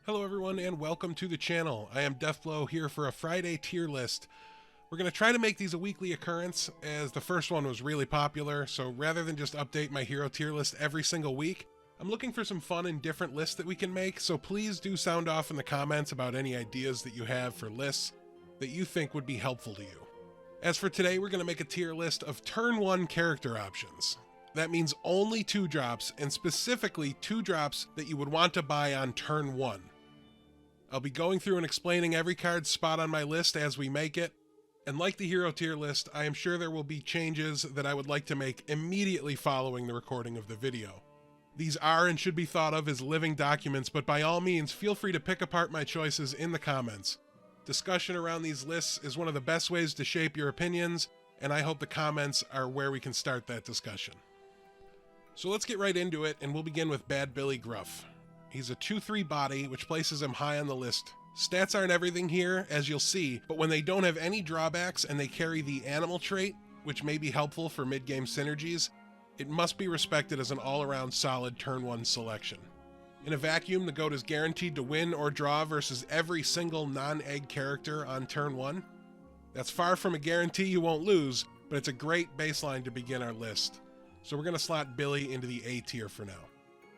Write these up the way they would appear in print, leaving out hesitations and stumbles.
Hello everyone and welcome to the channel. I am DeathBlow here for a Friday tier list. We're going to try to make these a weekly occurrence as the first one was really popular, so rather than just update my hero tier list every single week, I'm looking for some fun and different lists that we can make, so please do sound off in the comments about any ideas that you have for lists that you think would be helpful to you. As for today, we're going to make a tier list of turn 1 character options. That means only 2 drops, and specifically 2 drops that you would want to buy on turn 1. I'll be going through and explaining every card's spot on my list as we make it, and like the hero tier list, I am sure there will be changes that I would like to make immediately following the recording of the video. These are and should be thought of as living documents, but by all means, feel free to pick apart my choices in the comments. Discussion around these lists is one of the best ways to shape your opinions, and I hope the comments are where we can start that discussion. So let's get right into it, and we'll begin with Bad Billy Gruff. He's a 2-3 body, which places him high on the list. Stats aren't everything here, as you'll see, but when they don't have any drawbacks and they carry the animal trait, which may be helpful for mid-game synergies, it must be respected as an all-around solid turn 1 selection. In a vacuum, the GOAT is guaranteed to win or draw versus every single non-egg character on turn 1. That's far from a guarantee you won't lose, but it's a great baseline to begin our list. So we're going to slot Billy into the A tier for now.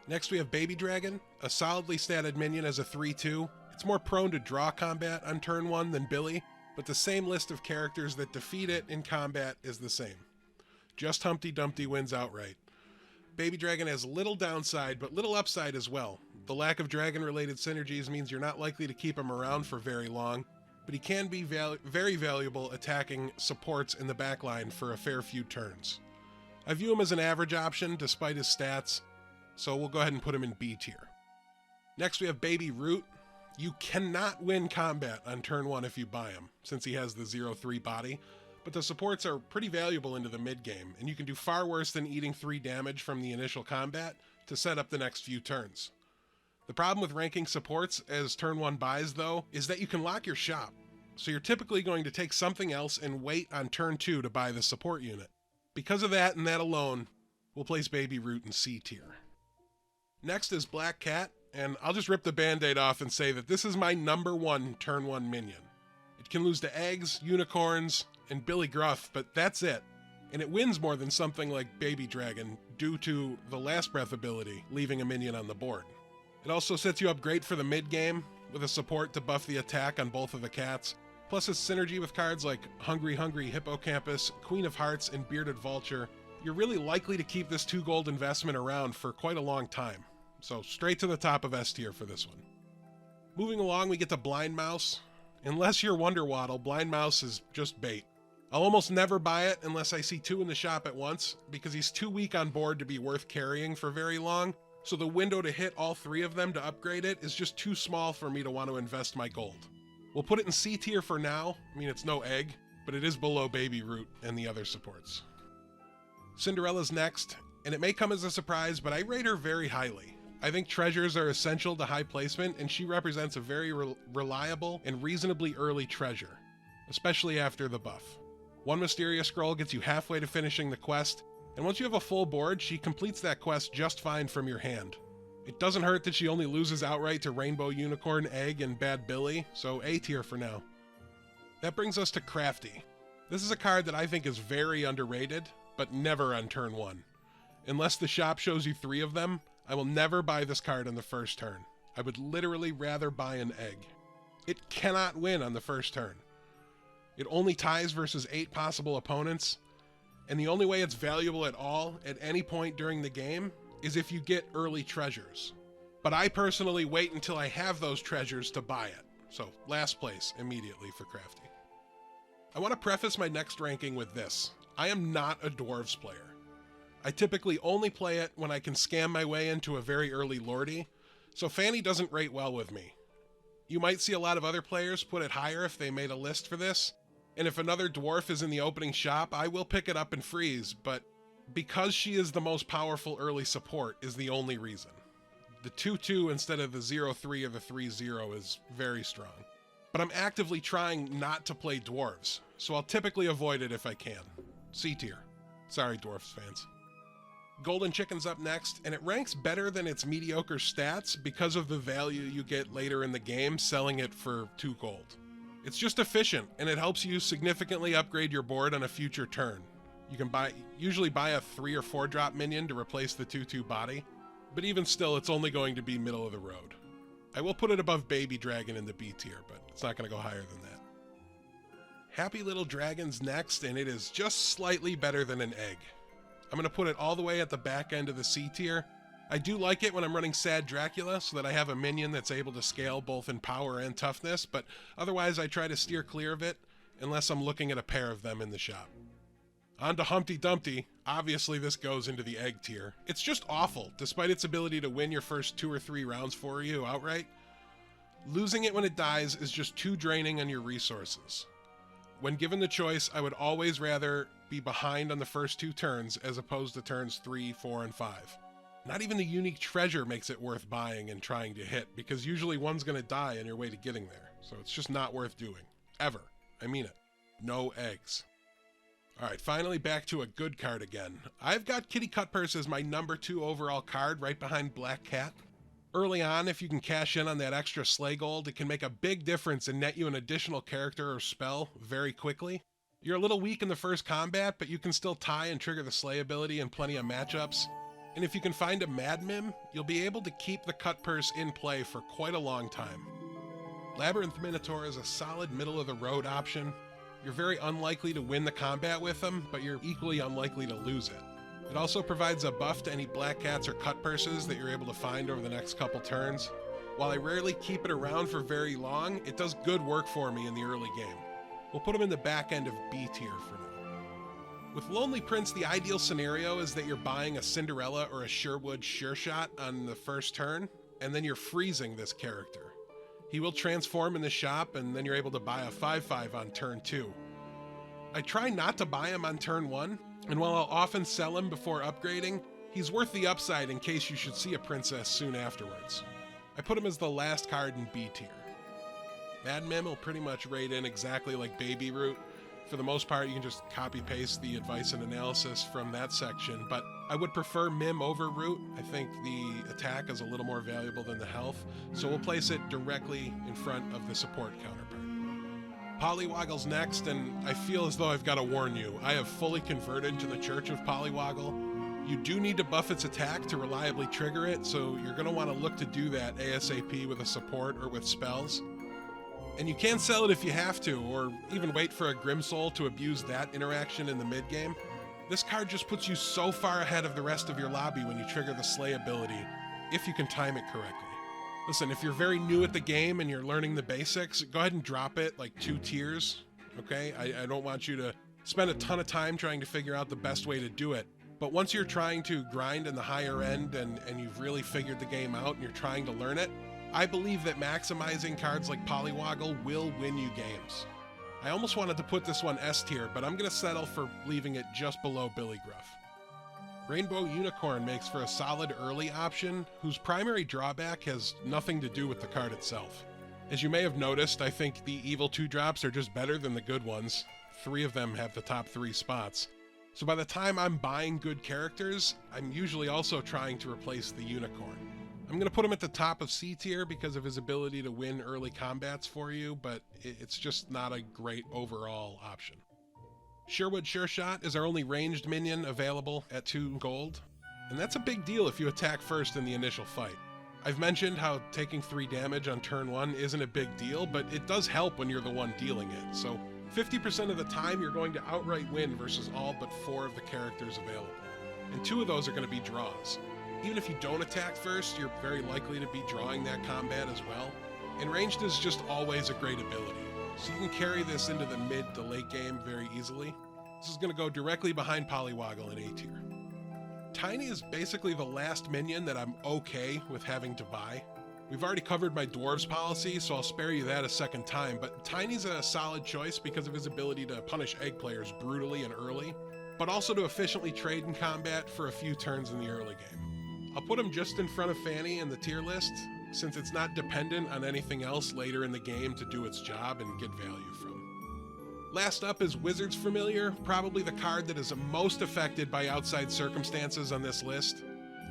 Next we have Baby Dragon, a solidly statted minion as a 3-2. It's more prone to draw combat on turn 1 than Billy, but the same list of characters that defeat it in combat is the same. Just Humpty Dumpty wins outright. Baby Dragon has little downside, but little upside as well. The lack of dragon-related synergies means you're not likely to keep him around for very long, but he can be very valuable attacking supports in the backline for a fair few turns. I view him as an average option despite his stats, so we'll go ahead and put him in B tier. Next we have Baby Root. You cannot win combat on turn 1 if you buy him, since he has the 0-3 body, but the supports are pretty valuable into the mid-game, and you can do far worse than eating 3 damage from the initial combat to set up the next few turns. The problem with ranking supports as turn 1 buys, though, is that you can lock your shop, so you're typically going to take something else and wait on turn 2 to buy the support unit. Because of that and that alone, we'll place Baby Root in C tier. Next is Black Cat, and I'll just rip the band-aid off and say that this is my number 1 turn 1 minion. It can lose to eggs, unicorns, and Billy Gruff, but that's it. And it wins more than something like Baby Dragon due to the Last Breath ability, leaving a minion on the board. It also sets you up great for the mid-game, with a support to buff the attack on both of the cats, plus its synergy with cards like Hungry Hippocampus, Queen of Hearts, and Bearded Vulture. You're really likely to keep this 2 gold investment around for quite a long time. So straight to the top of S tier for this one. Moving along, we get to Blind Mouse. Unless you're Wonder Waddle, Blind Mouse is just bait. I'll almost never buy it unless I see 2 in the shop at once, because he's too weak on board to be worth carrying for very long, so the window to hit all 3 of them to upgrade it is just too small for me to want to invest my gold. We'll put it in C tier for now. I mean, it's no egg, but it is below Baby Root and the other supports. Cinderella's next, and it may come as a surprise, but I rate her very highly. I think treasures are essential to high placement, and she represents a very reliable and reasonably early treasure, especially after the buff. 1 Mysterious Scroll gets you halfway to finishing the quest, and once you have a full board, she completes that quest just fine from your hand. It doesn't hurt that she only loses outright to Rainbow Unicorn, Egg, and Bad Billy, so A tier for now. That brings us to Crafty. This is a card that I think is very underrated, but never on turn 1. Unless the shop shows you 3 of them, I will never buy this card on the first turn. I would literally rather buy an egg. It cannot win on the first turn. It only ties versus 8 possible opponents, and the only way it's valuable at all at any point during the game is if you get early treasures. But I personally wait until I have those treasures to buy it. So last place immediately for Crafty. I want to preface my next ranking with this. I am not a Dwarves player. I typically only play it when I can scam my way into a very early Lordy, so Fanny doesn't rate well with me. You might see a lot of other players put it higher if they made a list for this, and if another dwarf is in the opening shop, I will pick it up and freeze, but because she is the most powerful early support is the only reason. The 2-2 instead of the 0-3 or the 3-0 is very strong. But I'm actively trying not to play dwarves, so I'll typically avoid it if I can. C tier. Sorry, Dwarfs fans. Golden Chicken's up next, and it ranks better than its mediocre stats because of the value you get later in the game selling it for 2 gold. It's just efficient, and it helps you significantly upgrade your board on a future turn. You can usually buy a 3 or 4 drop minion to replace the 2/2 body, but even still, it's only going to be middle of the road. I will put it above Baby Dragon in the B tier, but it's not going to go higher than that. Happy Little Dragon's next, and it is just slightly better than an egg. I'm going to put it all the way at the back end of the C tier. I do like it when I'm running Sad Dracula so that I have a minion that's able to scale both in power and toughness, but otherwise I try to steer clear of it unless I'm looking at a pair of them in the shop. On to Humpty Dumpty. Obviously this goes into the egg tier. It's just awful, despite its ability to win your first 2 or 3 rounds for you outright. Losing it when it dies is just too draining on your resources. When given the choice, I would always rather be behind on the first 2 turns as opposed to turns 3, 4, and 5. Not even the unique treasure makes it worth buying and trying to hit, because usually one's going to die on your way to getting there, so it's just not worth doing. Ever. I mean it. No eggs. Alright, finally back to a good card again. I've got Kitty Cutpurse as my number 2 overall card, right behind Black Cat. Early on, if you can cash in on that extra sleigh gold, it can make a big difference and net you an additional character or spell very quickly. You're a little weak in the first combat, but you can still tie and trigger the sleigh ability in plenty of matchups. And if you can find a Mad Mim, you'll be able to keep the Cutpurse in play for quite a long time. Labyrinth Minotaur is a solid middle-of-the-road option. You're very unlikely to win the combat with him, but you're equally unlikely to lose it. It also provides a buff to any Black Cats or Cutpurses that you're able to find over the next couple turns. While I rarely keep it around for very long, it does good work for me in the early game. We'll put him in the back end of B tier for now. With Lonely Prince, the ideal scenario is that you're buying a Cinderella or a Sherwood Sure Shot on the first turn, and then you're freezing this character. He will transform in the shop, and then you're able to buy a 5/5 on turn 2. I try not to buy him on turn 1, and while I'll often sell him before upgrading, he's worth the upside in case you should see a princess soon afterwards. I put him as the last card in B tier. Mad Mim will pretty much rate in exactly like Baby Root. For the most part, you can just copy-paste the advice and analysis from that section, but I would prefer Mim over Root. I think the attack is a little more valuable than the health, so we'll place it directly in front of the support counterpart. Polywoggle's next, and I feel as though I've got to warn you. I have fully converted to the Church of Polywoggle. You do need to buff its attack to reliably trigger it, so you're going to want to look to do that ASAP with a support or with spells. And you can sell it if you have to, or even wait for a Grimsoul to abuse that interaction in the mid-game. This card just puts you so far ahead of the rest of your lobby when you trigger the Slay ability, if you can time it correctly. Listen, if you're very new at the game and you're learning the basics, go ahead and drop it like 2 tiers, okay? I don't want you to spend a ton of time trying to figure out the best way to do it. But once you're trying to grind in the higher end and you've really figured the game out and you're trying to learn it, I believe that maximizing cards like Polywoggle will win you games. I almost wanted to put this one S tier, but I'm going to settle for leaving it just below Billy Gruff. Rainbow Unicorn makes for a solid early option, whose primary drawback has nothing to do with the card itself. As you may have noticed, I think the evil 2-drops are just better than the good ones. 3 of them have the top 3 spots. So by the time I'm buying good characters, I'm usually also trying to replace the Unicorn. I'm going to put him at the top of C tier because of his ability to win early combats for you, but it's just not a great overall option. Sherwood Sure Shot is our only ranged minion available at 2 gold, and that's a big deal if you attack first in the initial fight. I've mentioned how taking 3 damage on turn 1 isn't a big deal, but it does help when you're the one dealing it, so 50% of the time you're going to outright win versus all but 4 of the characters available, and 2 of those are going to be draws. Even if you don't attack first, you're very likely to be drawing that combat as well. And ranged is just always a great ability, so you can carry this into the mid to late game very easily. This is going to go directly behind Polywoggle in A tier. Tiny is basically the last minion that I'm okay with having to buy. We've already covered my Dwarves policy, so I'll spare you that a second time, but Tiny's a solid choice because of his ability to punish egg players brutally and early, but also to efficiently trade in combat for a few turns in the early game. I'll put him just in front of Fanny in the tier list, since it's not dependent on anything else later in the game to do its job and get value from. Last up is Wizard's Familiar, probably the card that is most affected by outside circumstances on this list.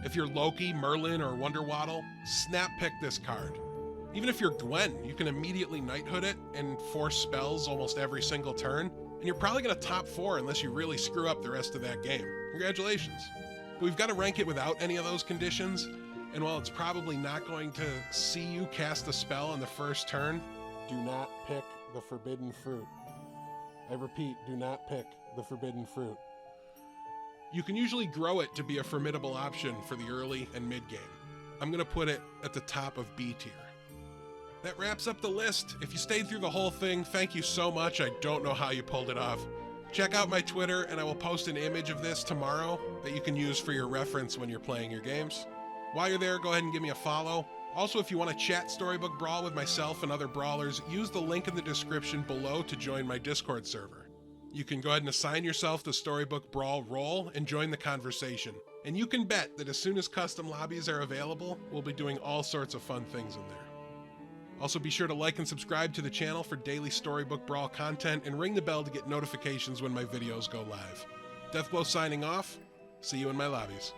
If you're Loki, Merlin, or Wonderwaddle, snap pick this card. Even if you're Gwen, you can immediately knighthood it and force spells almost every single turn, and you're probably going to top 4 unless you really screw up the rest of that game. Congratulations. But we've got to rank it without any of those conditions, and while it's probably not going to see you cast a spell on the first turn, do not pick the forbidden fruit. I repeat, do not pick the forbidden fruit. You can usually grow it to be a formidable option for the early and mid game. I'm going to put it at the top of B tier. That wraps up the list. If you stayed through the whole thing, thank you so much. I don't know how you pulled it off. Check out my Twitter, and I will post an image of this tomorrow that you can use for your reference when you're playing your games. While you're there, go ahead and give me a follow. Also, if you want to chat Storybook Brawl with myself and other brawlers, use the link in the description below to join my Discord server. You can go ahead and assign yourself the Storybook Brawl role and join the conversation. And you can bet that as soon as custom lobbies are available, we'll be doing all sorts of fun things in there. Also, be sure to like and subscribe to the channel for daily Storybook Brawl content and ring the bell to get notifications when my videos go live. DeathBlow signing off. See you in my lobbies.